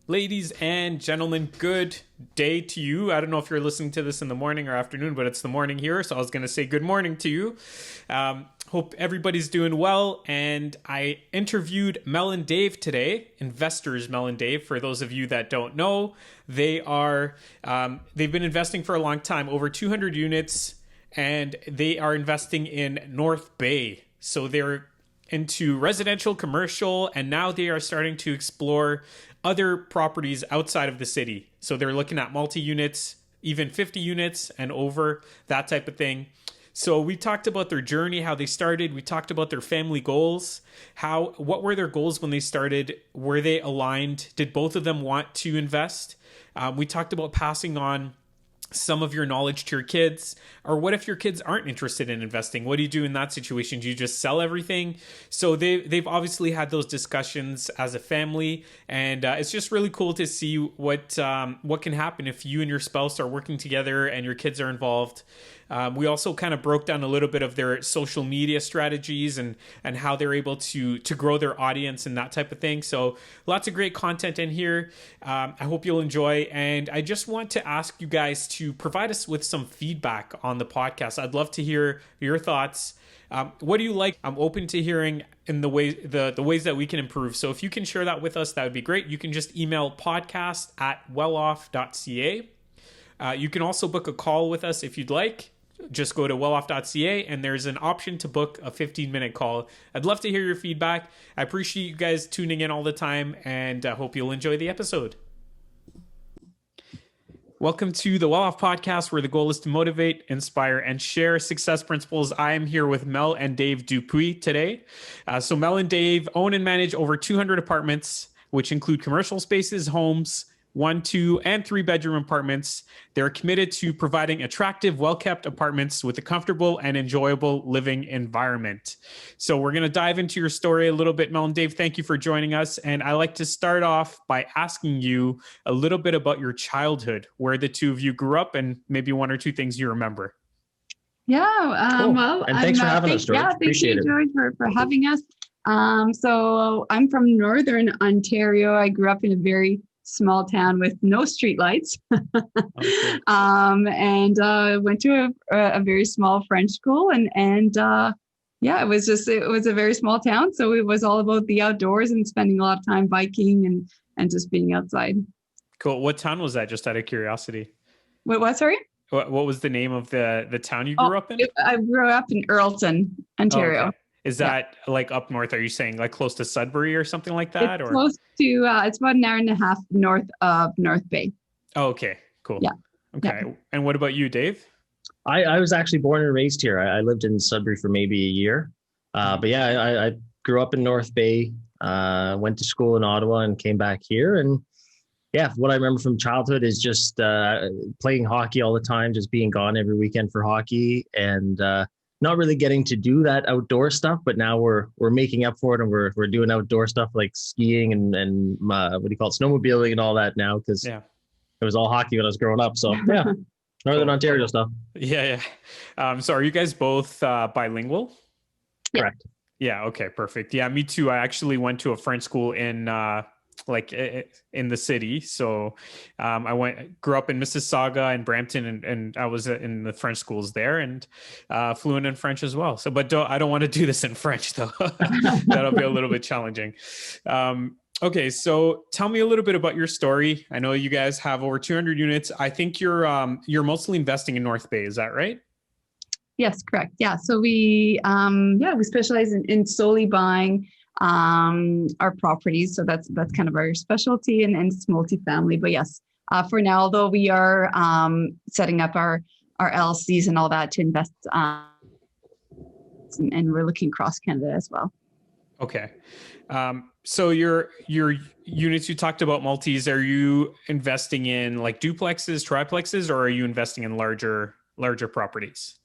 Ladies and gentlemen, good day to you. I don't know if you're listening to this in the morning or afternoon, but it's the morning here, so I was going to say good morning to you. Hope everybody's doing well. And I interviewed Mel and Dave today, investors Mel and Dave. For those of you that don't know, they've been investing for a long time, over 200 units, and they are investing in North Bay. So they're into residential, commercial, and now they are starting to explore other properties outside of the city. So they're looking at multi-units, even 50 units and over, that type of thing. So we talked about their journey, how they started. We talked about their family goals. What were their goals when they started? Were they aligned? Did both of them want to invest? We talked about passing on some of your knowledge to your kids. Or what if your kids aren't interested in investing? What do you do in that situation? Do you just sell everything? So they've obviously had those discussions as a family, and it's just really cool to see what can happen if you and your spouse are working together and your kids are involved. We also kind of broke down a little bit of their social media strategies and how they're able to grow their audience and that type of thing. So lots of great content in here. I hope you'll enjoy. And I just want to ask you guys to provide us with some feedback on the podcast. I'd love to hear your thoughts. What do you like? I'm open to hearing in the ways that we can improve. So if you can share that with us, that would be great. You can just email podcast@welloff.ca. You can also book a call with us if you'd like. Just go to welloff.ca and there's an option to book a 15-minute call. I'd love to hear your feedback. I appreciate you guys tuning in all the time, and I hope you'll enjoy the episode. Welcome to the Welloff Podcast, where the goal is to motivate, inspire, and share success principles. I am here with Mel and Dave Dupuis today. So Mel and Dave own and manage over 200 apartments, which include commercial spaces, homes, 1, 2, and 3 bedroom apartments. They're committed to providing attractive, well-kept apartments with a comfortable and enjoyable living environment. So we're going to dive into your story a little bit, Mel and Dave. Thank you for joining us. And I like to start off by asking you a little bit about your childhood, where the two of you grew up, and maybe 1 or 2 things you remember. Yeah, cool. well, and thanks for having us, George. Yeah, Appreciate thank you, it. George, for having us. So I'm from Northern Ontario. I grew up in a very small town with no streetlights, Okay. and went to a very small French school, and yeah, it was a very small town, so it was all about the outdoors and spending a lot of time biking and just being outside. Cool. What town was that, just out of curiosity? What? Sorry. What was the name of the town you grew up in? I grew up in Earlton, Ontario. Oh, okay. Is that like up north? Are you saying like close to Sudbury or something like that? It's or close to, it's about an hour and a half north of North Bay. Oh, okay, cool. Yeah. Okay. Yeah. And what about you, Dave? I was actually born and raised here. I lived in Sudbury for maybe a year. But yeah, I grew up in North Bay, went to school in Ottawa and came back here. And yeah, what I remember from childhood is just playing hockey all the time, just being gone every weekend for hockey, and not really getting to do that outdoor stuff. But now we're making up for it, and we're doing outdoor stuff like skiing and what do you call it, snowmobiling and all that now, because it was all hockey when I was growing up. So yeah, Northern Ontario stuff. Yeah. So are you guys both bilingual? Correct. Yeah. Okay. Perfect. Yeah. Me too. I actually went to a French school in the city. So I grew up in Mississauga and Brampton, and I was in the French schools there, and fluent in French as well. So, but I don't want to do this in French though. That'll be a little bit challenging. Okay. So tell me a little bit about your story. I know you guys have over 200 units. I think you're mostly investing in North Bay. Is that right? Yes, correct. Yeah. So we specialize in solely buying our properties. So that's kind of our specialty, and it's multifamily. But yes, for now, although we are setting up our LLCs and all that to invest, and we're looking across Canada as well. Okay. So your units, you talked about multis. Are you investing in like duplexes, triplexes, or are you investing in larger properties?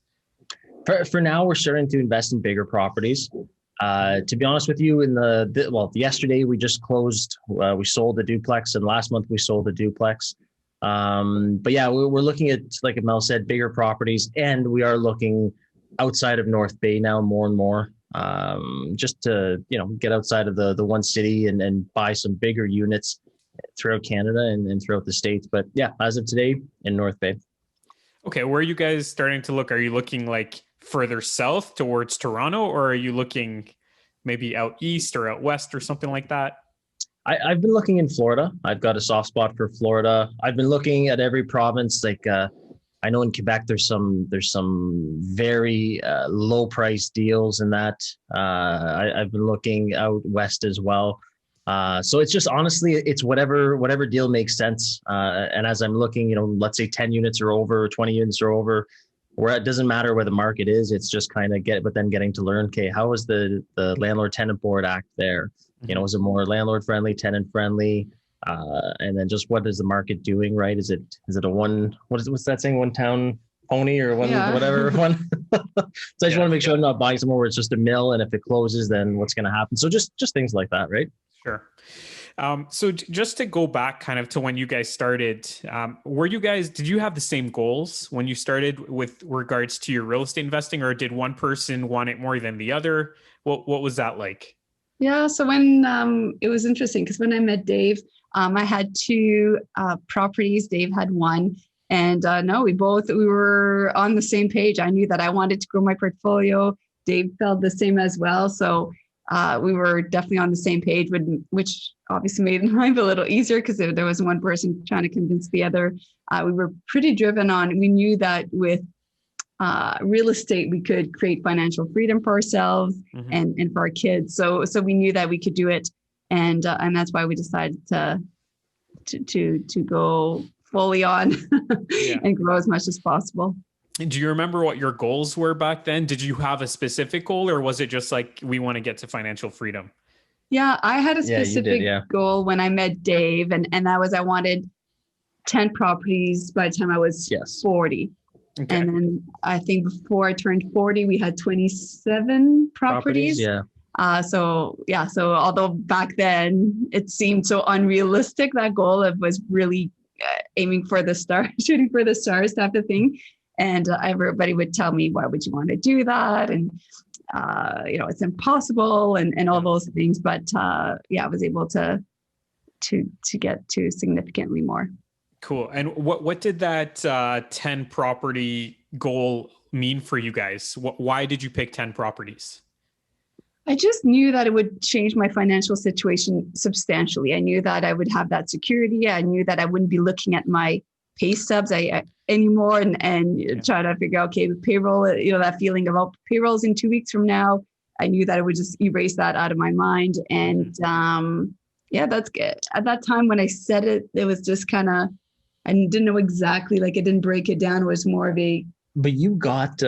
For now, we're starting to invest in bigger properties. To be honest with you, yesterday we just closed. We sold a duplex, and last month we sold a duplex. But yeah, we're looking at, like Mel said, bigger properties, and we are looking outside of North Bay now more and more, just to get outside of the one city and buy some bigger units throughout Canada and throughout the States. But yeah, as of today in North Bay. Okay, where are you guys starting to look? Are you looking like further south towards Toronto, or are you looking maybe out east or out west or something like that? I've been looking in Florida. I've got a soft spot for Florida. I've been looking at every province. Like I know in Quebec, there's some very low price deals in that. I've been looking out west as well. So it's just honestly, it's whatever deal makes sense. And as I'm looking, let's say 10 units are over, 20 units are over, where it doesn't matter where the market is. It's just kind of getting to learn, okay, how is the landlord tenant board act there? Is it more landlord friendly, tenant friendly? And then just what is the market doing, right? Is it a what's that saying? One town pony or whatever one. So I just want to make sure I'm not buying somewhere where it's just a mill, and if it closes, then what's going to happen? So just things like that, right? Sure. So just to go back kind of to when you guys started, did you have the same goals when you started with regards to your real estate investing, or did one person want it more than the other? What was that like? Yeah. So when it was interesting because when I met Dave, I had two properties. Dave had one. And no, we were on the same page. I knew that I wanted to grow my portfolio. Dave felt the same as well. So we were definitely on the same page, which obviously made life a little easier because there was one person trying to convince the other. We were pretty driven on, we knew that with real estate, we could create financial freedom for ourselves and for our kids. So we knew that we could do it. And that's why we decided to go fully on and grow as much as possible. Do you remember what your goals were back then? Did you have a specific goal, or was it just like, we want to get to financial freedom? Yeah, I had a specific goal when I met Dave, and that was I wanted 10 properties by the time I was 40. Okay. And then I think before I turned 40, we had 27 properties. So although back then it seemed so unrealistic, that goal was really aiming for the stars, shooting for the stars type of thing. And everybody would tell me, why would you want to do that? And, it's impossible and all those things. But I was able to get to significantly more. Cool. And what did that 10 property goal mean for you guys? Why did you pick 10 properties? I just knew that it would change my financial situation substantially. I knew that I would have that security. I knew that I wouldn't be looking at my pay stubs anymore and try to figure out, okay, with payroll, that feeling of payrolls in 2 weeks from now. I knew that I would just erase that out of my mind. And that's good. At that time when I said it, it was just kind of, I didn't know exactly, like I didn't break it down. It was more of a. But you got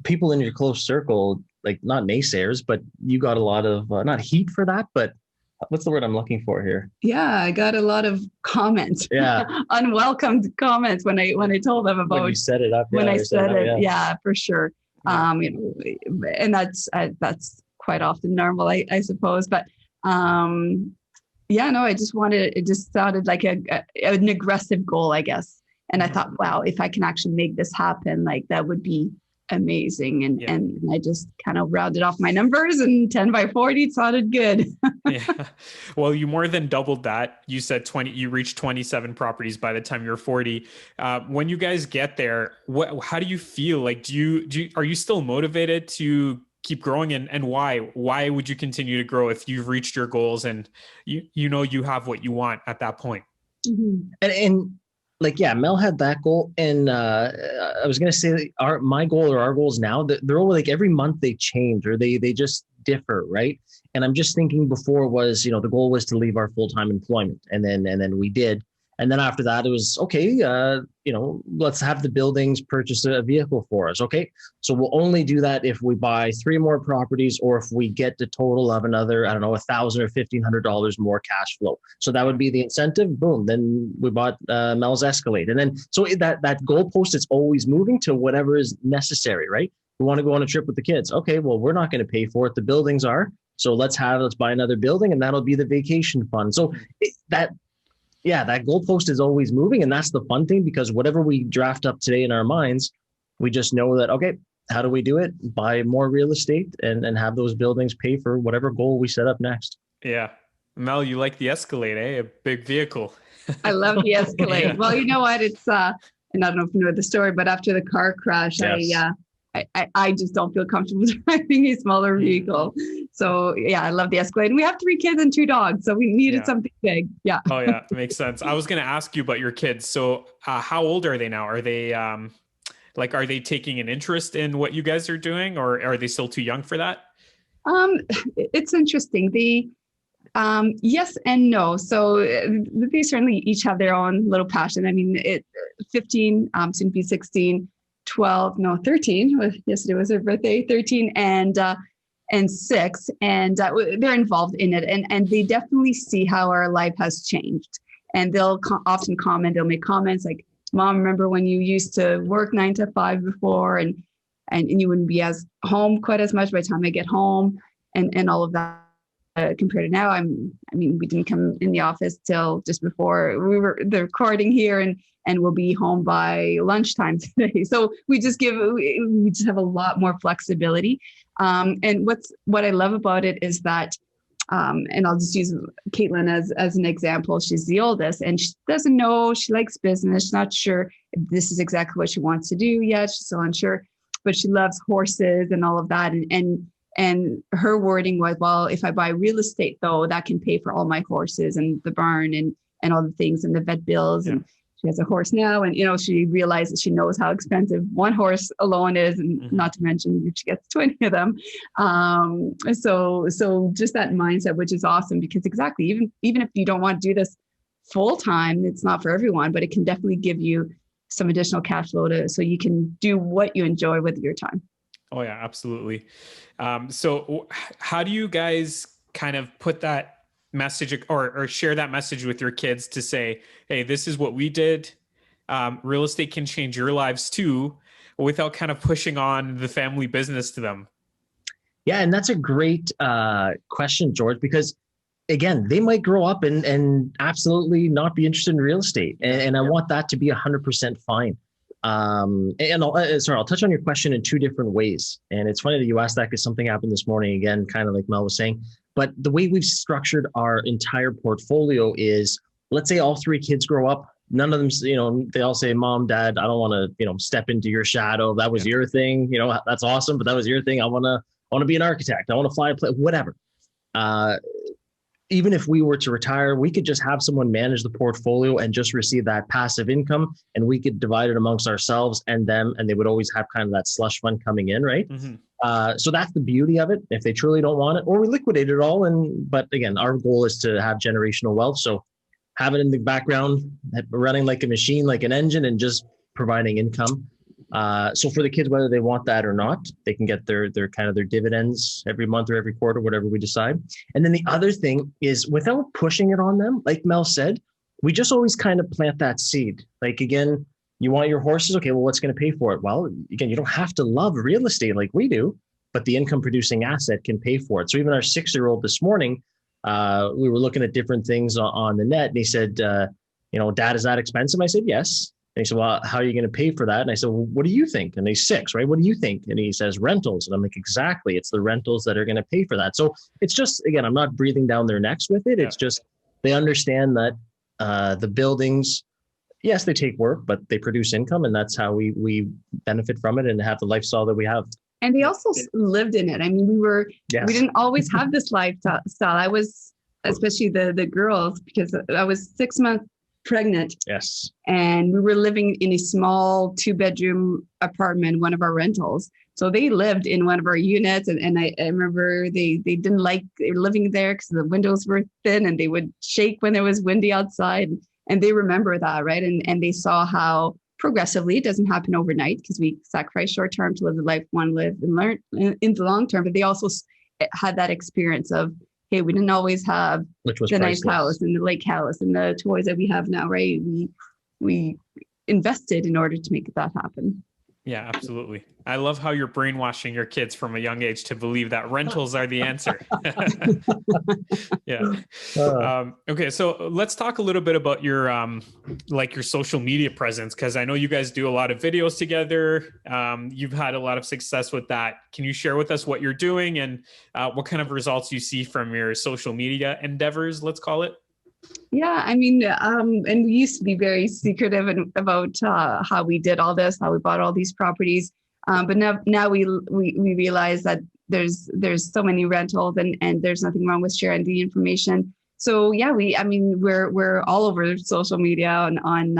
people in your close circle, like not naysayers, but you got a lot of, not heat for that, but what's the word I'm looking for here? Yeah, I got a lot of comments. Yeah, unwelcome comments when I told them about. When you set it up. When I said it, for sure. Yeah. And that's quite often normal, I suppose. But I just wanted. It just sounded like an aggressive goal, I guess. And I thought, wow, if I can actually make this happen, like that would be amazing. And I just kind of rounded off my numbers, and 10 by 40 sounded good. Well, you more than doubled that. You said 20, you reached 27 properties by the time you're 40. When you guys get there, how do you feel? Like, are you still motivated to keep growing, and why would you continue to grow if you've reached your goals and you have what you want at that point? And Mel had that goal, and I was going to say my goal or our goals now, they're all like every month they change, or they just differ, right? And I'm just thinking before was, the goal was to leave our full-time employment, and then we did. And then after that, it was, okay, let's have the buildings purchase a vehicle for us. Okay, so we'll only do that if we buy 3 more properties, or if we get the total of another, I don't know, $1,000 or $1,500 more cash flow. So that would be the incentive. Boom. Then we bought Mel's Escalade. And then, so that goalpost is always moving to whatever is necessary, right? We want to go on a trip with the kids. Okay, well, we're not going to pay for it. The buildings are. So let's buy another building, and that'll be the vacation fund. So that goalpost is always moving. And that's the fun thing, because whatever we draft up today in our minds, we just know that, okay, how do we do it? Buy more real estate and have those buildings pay for whatever goal we set up next. Yeah. Mel, you like the Escalade, eh? A big vehicle. I love the Escalade. Yeah. Well, you know what? It's and I don't know if you know the story, but after the car crash, Yes. I just don't feel comfortable driving a smaller vehicle. So yeah, I love the Escalade. And we have 3 kids and 2 dogs, so we needed something big. Yeah. Oh yeah, makes sense. I was going to ask you about your kids. So how old are they now? Are they are they taking an interest in what you guys are doing, or are they still too young for that? It's interesting. Yes and no. So they certainly each have their own little passion. I mean, 15, soon to be 16, 12, no, 13. Yesterday was her birthday, 13 and 6. And they're involved in it. And they definitely see how our life has changed. And they'll often comment, they'll make comments like, Mom, remember when you used to work 9 to 5 before and you wouldn't be as home quite as much by the time I get home and all of that. Compared to now, we didn't come in the office till just before the recording here, and we'll be home by lunchtime today. So we just have a lot more flexibility. And what I love about it is that, and I'll just use Caitlin as an example. She's the oldest, and she doesn't know. She likes business. She's not sure if this is exactly what she wants to do yet. She's still unsure, but she loves horses and all of that, and her wording was, well, if I buy real estate, though, that can pay for all my horses and the barn and all the things and the vet bills. Yeah. And she has a horse now. And, she realizes she knows how expensive one horse alone is, and not to mention if she gets 20 of them. So just that mindset, which is awesome, because exactly, even if you don't want to do this full time, it's not for everyone, but it can definitely give you some additional cash flow so you can do what you enjoy with your time. Oh yeah, absolutely. So how do you guys kind of put that message or share that message with your kids to say, hey, this is what we did. Real estate can change your lives too, without kind of pushing on the family business to them? Yeah. And that's a great question, George, because again, they might grow up and absolutely not be interested in real estate. And I want that to be 100% fine. I'll touch on your question in 2 different ways. And it's funny that you asked that, because something happened this morning, again, kind of like Mel was saying. But the way we've structured our entire portfolio is, let's say all 3 kids grow up. None of them, they all say, Mom, Dad, I don't want to, step into your shadow. That was your thing. That's awesome, but that was your thing. I want to be an architect. I want to fly a plane, whatever. Even if we were to retire, we could just have someone manage the portfolio and just receive that passive income, and we could divide it amongst ourselves and them, and they would always have kind of that slush fund coming in, right? So that's the beauty of it. If they truly don't want it, or we liquidate it all. But again, our goal is to have generational wealth. So have it in the background, running like a machine, like an engine, and just providing income. So for the kids, whether they want that or not, they can get their kind of their dividends every month or every quarter, whatever we decide. And then the other thing is, without pushing it on them, like Mel said, we just always kind of plant that seed. Like, again, you want your horses? Okay, well, what's going to pay for it? Well, again, you don't have to love real estate like we do, but the income producing asset can pay for it. So even our 6-year-old this morning, we were looking at different things on the net, and he said, Dad, is that expensive? I said, yes. And he said, well, how are you going to pay for that? And I said, well, what do you think? And he's 6, right? What do you think? And he says, rentals. And I'm like, exactly. It's the rentals that are going to pay for that. So it's just, again, I'm not breathing down their necks with it. It's just, they understand that the buildings, yes, they take work, but they produce income. And that's how we benefit from it and have the lifestyle that we have. And they also lived in it. I mean, we didn't always have this lifestyle. I was, especially the girls, because I was 6 months pregnant. Yes. And we were living in a small 2-bedroom apartment, one of our rentals. So they lived in one of our units. And I remember they didn't like living there because the windows were thin and they would shake when it was windy outside. And they remember that, right? And they saw how progressively, it doesn't happen overnight, because we sacrifice short term to live the life we want to live and learn in the long term. But they also had that experience of, hey, we didn't always have the nice house and the lake house and the toys that we have now, right? We invested in order to make that happen. Yeah, absolutely. I love how you're brainwashing your kids from a young age to believe that rentals are the answer. Yeah. Okay, so let's talk a little bit about your like your social media presence, because I know you guys do a lot of videos together. You've had a lot of success with that. Can you share with us what you're doing and what kind of results you see from your social media endeavors, let's call it? Yeah, I mean, and we used to be very secretive about how we did all this, how we bought all these properties. But now we realize that there's so many rentals, and there's nothing wrong with sharing the information. So yeah, we're all over social media on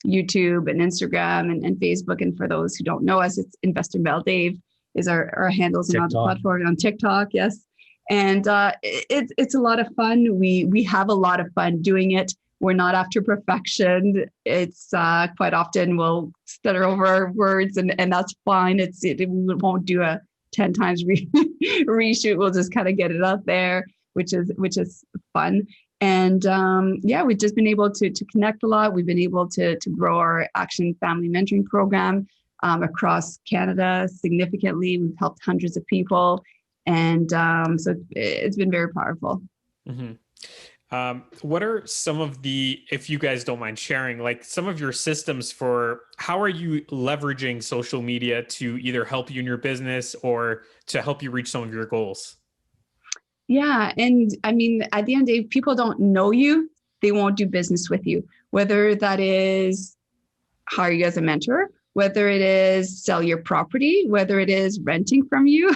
YouTube and Instagram and Facebook. And for those who don't know us, it's Investor Mel Dave is our handles on the platform, on TikTok. Yes. And it's a lot of fun. We have a lot of fun doing it. We're not after perfection. It's quite often we'll stutter over our words, and that's fine. We won't do a 10 times reshoot. We'll just kind of get it out there, which is fun. And we've just been able to connect a lot. We've been able to grow our Action Family Mentoring Program across Canada significantly. We've helped hundreds of people. And so it's been very powerful. Mm-hmm. What are some of if you guys don't mind sharing, like some of your systems for how are you leveraging social media to either help you in your business or to help you reach some of your goals? Yeah. And I mean, at the end of the day, if people don't know you, they won't do business with you, whether that is hire you as a mentor, whether it is sell your property, whether it is renting from you,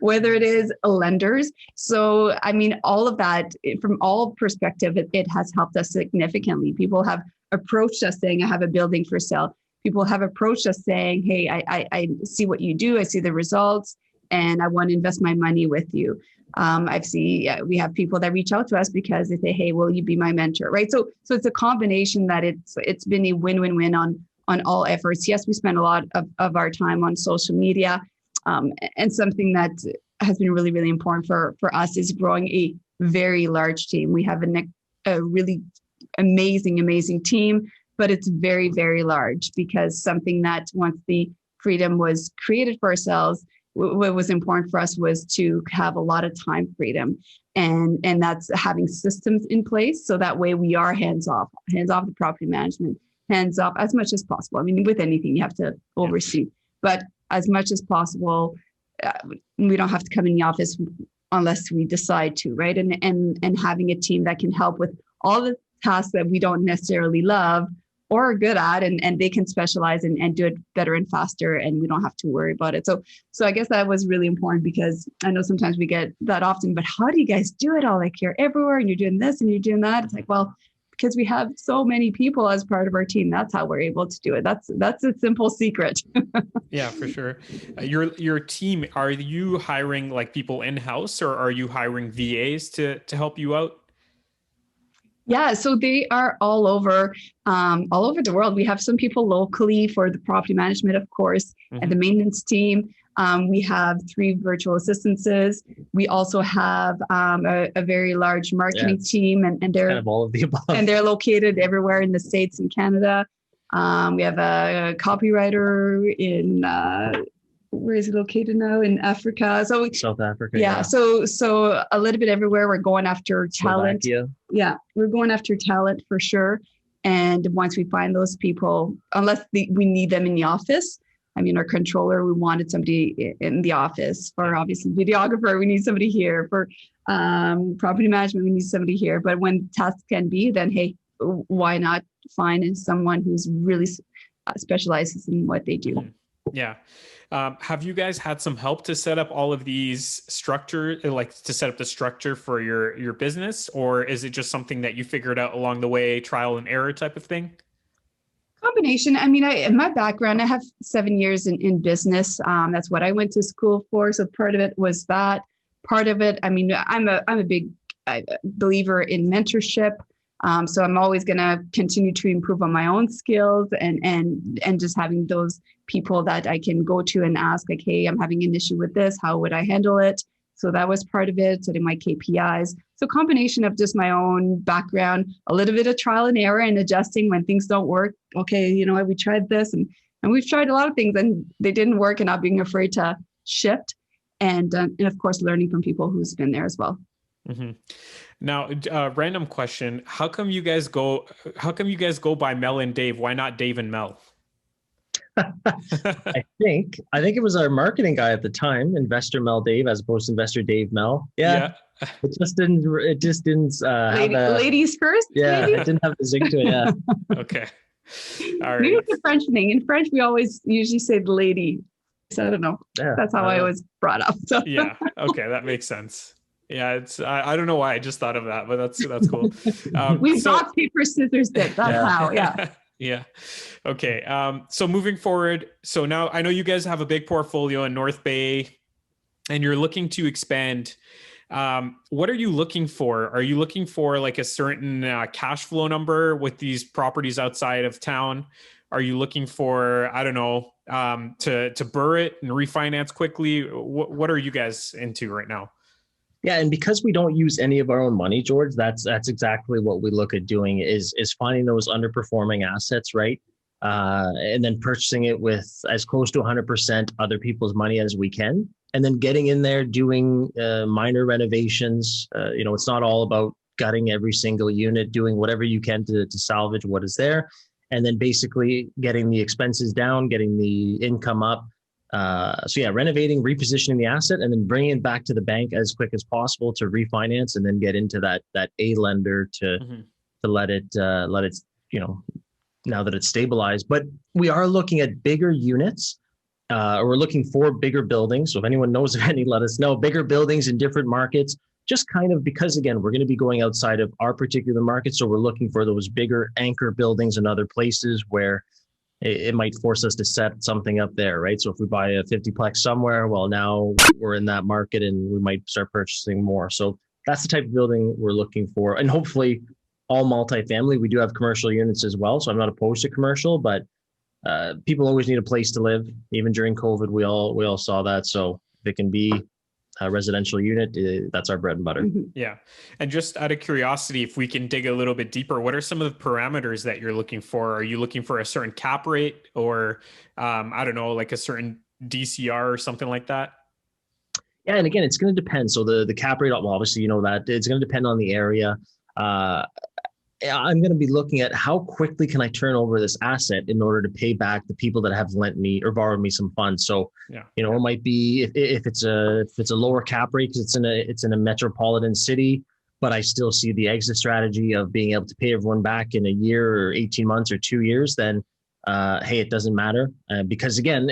whether it is lenders. So, I mean, all of that, from all perspective, it has helped us significantly. People have approached us saying, I have a building for sale. People have approached us saying, hey, I see what you do. I see the results, and I want to invest my money with you. We have people that reach out to us because they say, hey, will you be my mentor? Right. So it's a combination that it's been a win-win-win on all efforts. Yes, we spend a lot of our time on social media. And something that has been really, really important for us is growing a very large team. We have a really amazing team, but it's very, very large, because something that once the freedom was created for ourselves, what was important for us was to have a lot of time freedom. And that's having systems in place. So that way we are hands off the property management, hands off as much as possible. I mean, with anything, you have to oversee, but as much as possible, we don't have to come in the office unless we decide to, right? And having a team that can help with all the tasks that we don't necessarily love or are good at, and they can specialize and do it better and faster, and we don't have to worry about it. So I guess that was really important, because I know sometimes we get that often, but how do you guys do it all? Like, you're everywhere and you're doing this and you're doing that. It's like, well, because we have so many people as part of our team. That's how we're able to do it. That's a simple secret. Yeah, for sure. Your team, are you hiring like people in-house, or are you hiring VAs to help you out? Yeah, so they are all over the world. We have some people locally for the property management, of course, and the maintenance team. We have 3 virtual assistants. We also have a very large marketing team, and they're kind of all of the above. And they're located everywhere in the States and Canada. We have a copywriter in where is it located now? In Africa. So South Africa. Yeah. So a little bit everywhere. We're going after talent. Slovakia. Yeah, we're going after talent for sure. And once we find those people, unless we need them in the office. I mean, our controller, we wanted somebody in the office. For obviously videographer, we need somebody here. For property management, we need somebody here. But when tasks can be, then hey, why not find someone who's really specializes in what they do? Yeah. Have you guys had some help to set up all of these structures, like to set up the structure for your business, or is it just something that you figured out along the way, trial and error type of thing? Combination. I mean, in my background, I have 7 years in business. That's what I went to school for. So part of it was that. Part of it, I mean, I'm a big believer in mentorship. So I'm always going to continue to improve on my own skills and just having those people that I can go to and ask, like, hey, I'm having an issue with this. How would I handle it? So that was part of it, setting my KPIs. So combination of just my own background, a little bit of trial and error and adjusting when things don't work. Okay, you know what, we tried this and And we've tried a lot of things and they didn't work, and not being afraid to shift, and of course, learning from people who's been there as well. Mm-hmm. Now, random question: How come you guys go by Mel and Dave? Why not Dave and Mel? I think it was our marketing guy at the time, Investor Mel Dave, as opposed to Investor Dave Mel. Yeah. It just didn't ladies first. Yeah, maybe? it didn't have the zing to it. Yeah. Okay. All right. Maybe it's a French thing. In French, we always usually say the lady. So I don't know. Yeah, that's how I was brought up. So. Yeah. Okay, that makes sense. Yeah, it's I don't know why I just thought of that, but that's cool. We rock, paper, scissors, dip. That's how. Yeah. Yeah. Okay. So moving forward, so now I know you guys have a big portfolio in North Bay, and you're looking to expand. What are you looking for? Are you looking for like a certain cash flow number with these properties outside of town? Are you looking for, I don't know, to burr it and refinance quickly? What are you guys into right now? Yeah, and because we don't use any of our own money, George, that's exactly what we look at doing is finding those underperforming assets, right? And then purchasing it with as close to 100% other people's money as we can, and then getting in there doing minor renovations. It's not all about gutting every single unit, doing whatever you can to salvage what is there, and then basically getting the expenses down, getting the income up. Renovating, repositioning the asset, and then bringing it back to the bank as quick as possible to refinance, and then get into that A lender to let it now that it's stabilized. But we are looking at bigger units. We're looking for bigger buildings. So if anyone knows of any, let us know. Bigger buildings in different markets, just kind of because, again, we're going to be going outside of our particular market. So we're looking for those bigger anchor buildings in other places where it might force us to set something up there, right? So if we buy a 50-plex somewhere, well, now we're in that market and we might start purchasing more. So that's the type of building we're looking for. And hopefully all multifamily. We do have commercial units as well. So I'm not opposed to commercial, but people always need a place to live. Even during COVID, we all saw that. So if it can be a residential unit, that's our bread and butter. Yeah. And just out of curiosity, if we can dig a little bit deeper, what are some of the parameters that you're looking for? Are you looking for a certain cap rate or, I don't know, like a certain DCR or something like that? Yeah. And again, it's going to depend. So the cap rate, well, obviously, that it's going to depend on the area. I'm going to be looking at how quickly can I turn over this asset in order to pay back the people that have lent me or borrowed me some funds. So, it might be if it's a lower cap rate because it's in a metropolitan city, but I still see the exit strategy of being able to pay everyone back in a year or 18 months or 2 years, then hey, it doesn't matter because again,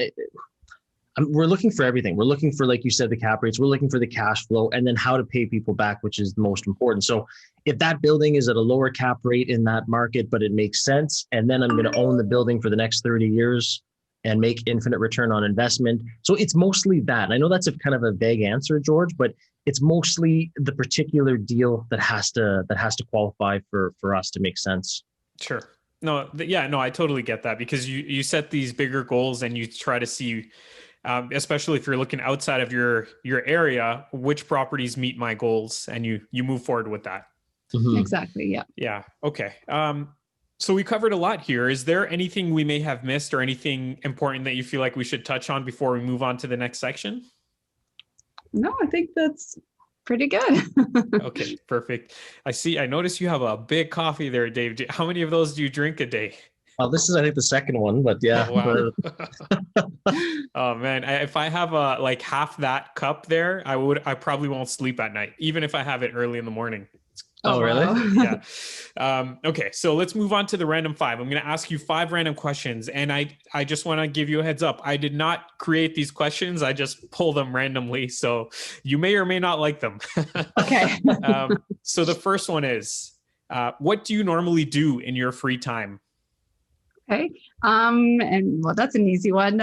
we're looking for everything. We're looking for, like you said, the cap rates. We're looking for the cash flow and then how to pay people back, which is the most important. So if that building is at a lower cap rate in that market, but it makes sense, and then I'm going to own the building for the next 30 years and make infinite return on investment. So it's mostly that. And I know that's a kind of a vague answer, George, but it's mostly the particular deal that has to qualify for us to make sense. Sure. No, I totally get that because you set these bigger goals and you try to see, especially if you're looking outside of your area, which properties meet my goals, and you move forward with that. Mm-hmm. Exactly. Yeah. Yeah. Okay. So we covered a lot here. Is there anything we may have missed or anything important that you feel like we should touch on before we move on to the next section? No, I think that's pretty good. Okay, perfect. I notice you have a big coffee there, Dave. How many of those do you drink a day? Well, this is, I think, the second one, but yeah. Oh, wow. Oh man, if I have like half that cup there, I probably won't sleep at night, even if I have it early in the morning. Oh, really? Wow. Yeah. Okay, so let's move on to the random 5. I'm going to ask you 5 random questions, and I just want to give you a heads up. I did not create these questions. I just pull them randomly, so you may or may not like them. Okay. So the first one is, what do you normally do in your free time? Okay. And well, that's an easy one.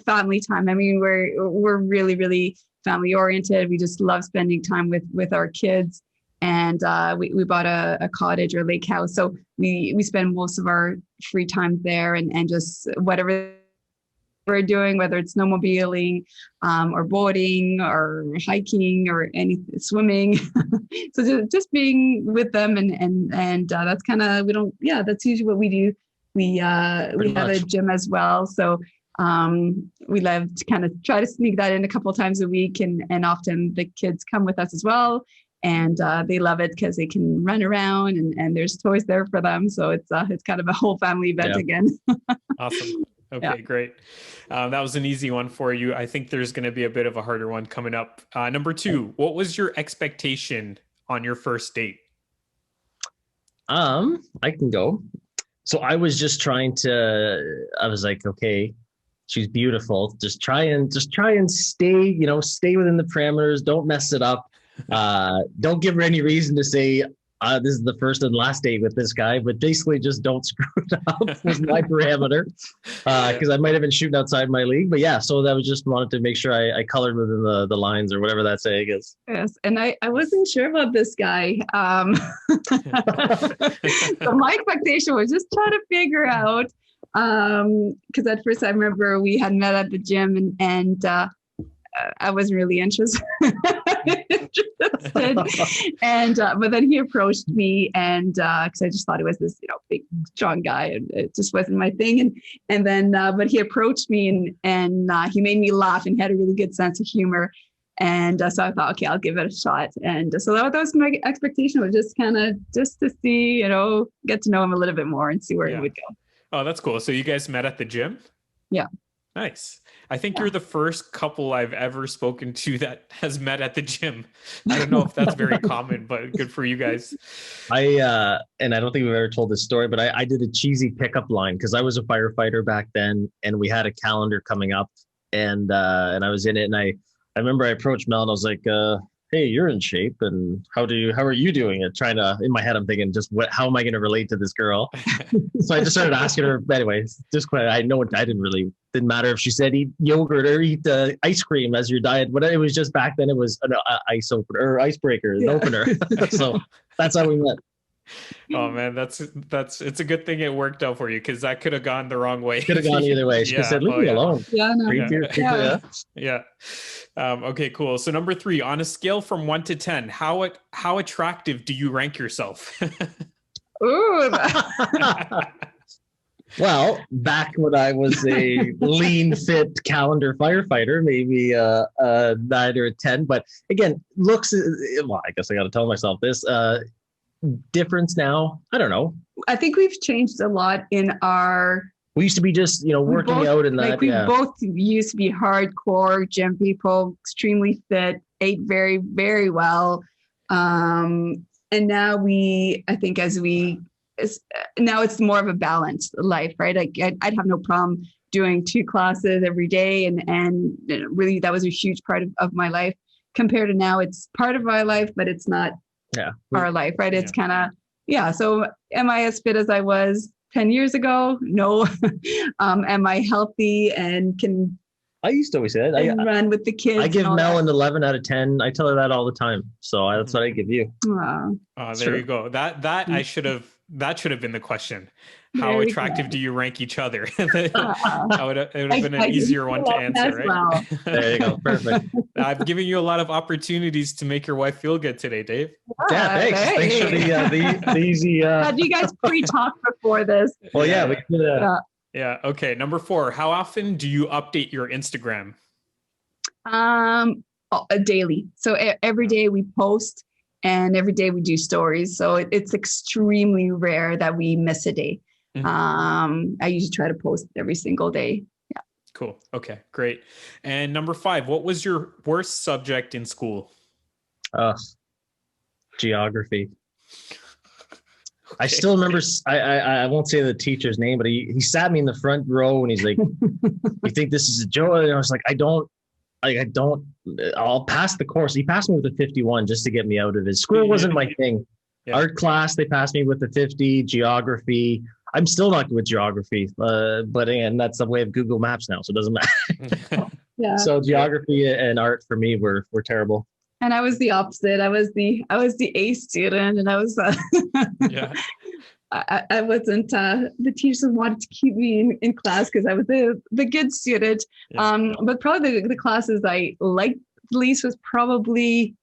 Family time. I mean, we're really, really family oriented. We just love spending time with our kids. And we bought a cottage or lake house. So we spend most of our free time there and just whatever we're doing, whether it's snowmobiling or boating or hiking or swimming. So just being with them and that's kind of, that's usually what we do we have a gym as well. So we love to kind of try to sneak that in a couple of times a week, and often the kids come with us as well. And they love it because they can run around and there's toys there for them. So it's kind of a whole family event again. Awesome. Okay, great. That was an easy one for you. I think there's going to be a bit of a harder one coming up. Number 2, what was your expectation on your first date? I can go. So I was just I was like, okay, she's beautiful. Just try and stay, stay within the parameters. Don't mess it up. Don't give her any reason to say, this is the first and last date with this guy, but basically just don't screw it up was my parameter. Cause I might've been shooting outside my league, but yeah. So that was just wanted to make sure I colored within the lines or whatever that saying is. Yes. And I wasn't sure about this guy. So my expectation was just try to figure out, cause at first I remember we had met at the gym and I wasn't really interested. And but then he approached me, and because I just thought he was this big strong guy, and it just wasn't my thing. And then but he approached me, and he made me laugh, and he had a really good sense of humor. And so I thought, okay, I'll give it a shot. And so that was my expectation, was just kind of just to see, get to know him a little bit more and see where he would go. Oh, that's cool. So you guys met at the gym? Yeah. Nice. I think you're the first couple I've ever spoken to that has met at the gym. I don't know if that's very common, but good for you guys. And I don't think we've ever told this story, but I did a cheesy pickup line because I was a firefighter back then, and we had a calendar coming up, and I was in it, and I remember I approached Mel and I was like, hey, you're in shape, and how are you doing it? Trying to, in my head, I'm thinking, how am I going to relate to this girl? So I just started asking her. Anyways, just quite, I know didn't matter if she said eat yogurt or eat ice cream as your diet. But it was just back then it was an icebreaker, an opener. So that's how we met. Oh man, it's a good thing it worked out for you, because that could have gone the wrong way. Could have gone either way. She said, leave me alone. Yeah, no. Yeah. Okay, cool. So number 3, on a scale from 1 to 10, how attractive do you rank yourself? Ooh. Well, back when I was a lean, fit calendar firefighter, maybe a 9 or a 10. But again, looks, well, I guess I got to tell myself this. Difference now, I don't know. I think we've changed a lot in our... We used to be just, working out and that. We both used to be hardcore gym people, extremely fit, ate very, very well. And now now it's more of a balanced life, right? I'd have no problem doing 2 classes every day. And really, that was a huge part of my life. Compared to now, it's part of my life, but it's not our life, right? It's kind of, So am I as fit as I was 10 years ago? No. Am I healthy and can... I used to always say that. I run with the kids. I give Mel an 11 out of 10. I tell her that all the time. So that's what I give you. There you go. That should have been the question. How attractive do you rank each other? It would have been an easier one to answer, right? Well. There you go. Perfect. I've given you a lot of opportunities to make your wife feel good today, Dave. Yeah, thanks. Thanks for the easy. Had you guys pre-talk before this? Well, yeah, we could. Yeah. Okay. Number 4. How often do you update your Instagram? Daily. So every day we post, and every day we do stories. So it's extremely rare that we miss a day. Mm-hmm. I usually try to post every single day. Yeah. Cool. Okay, great. And number 5, what was your worst subject in school? Geography. Okay. I still remember, I won't say the teacher's name, but he sat me in the front row and he's like, you think this is a joke? And I was like, I'll pass the course. He passed me with a 51 just to get me out of it. School wasn't my thing. Yeah. Art class, they passed me with a 50. Geography, I'm still not good with geography, but again, that's the way of Google Maps now, so it doesn't matter. So geography and art for me were terrible. And I was the opposite. I was the A student, and I was I wasn't the teachers wanted to keep me in class because I was the good student. But probably the classes I liked least was probably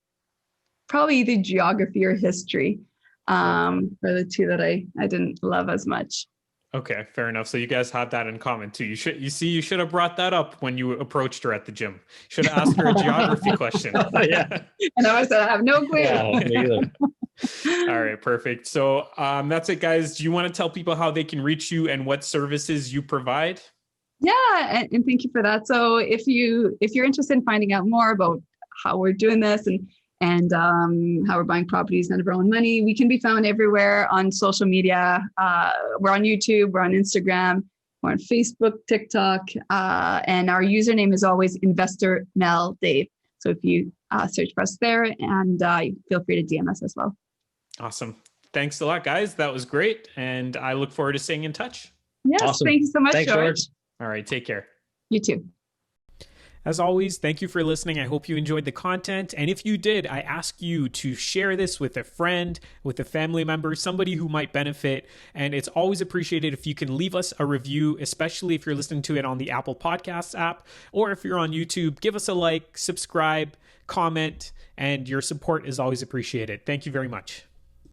the geography or history. For the 2 that I didn't love as much. Okay, fair enough. So you guys have that in common too. You should have brought that up when you approached her at the gym. Should have asked her a geography question. Yeah. And I said, I have no clue. Yeah, me either. All right, perfect. So that's it, guys. Do you want to tell people how they can reach you and what services you provide? Yeah, and thank you for that. So if you're interested in finding out more about how we're doing this and how we're buying properties out of our own money, we can be found everywhere on social media. We're on YouTube, we're on Instagram, we're on Facebook, TikTok, and our username is always Investor Mel Dave. So if you search for us there, and feel free to DM us as well. Awesome. Thanks a lot, guys. That was great, and I look forward to staying in touch. Yes, Awesome. Thank you so much, Thanks, George. All right, take care. You too. As always, thank you for listening. I hope you enjoyed the content. And if you did, I ask you to share this with a friend, with a family member, somebody who might benefit. And it's always appreciated if you can leave us a review, especially if you're listening to it on the Apple Podcasts app, or if you're on YouTube, give us a like, subscribe, comment, and your support is always appreciated. Thank you very much.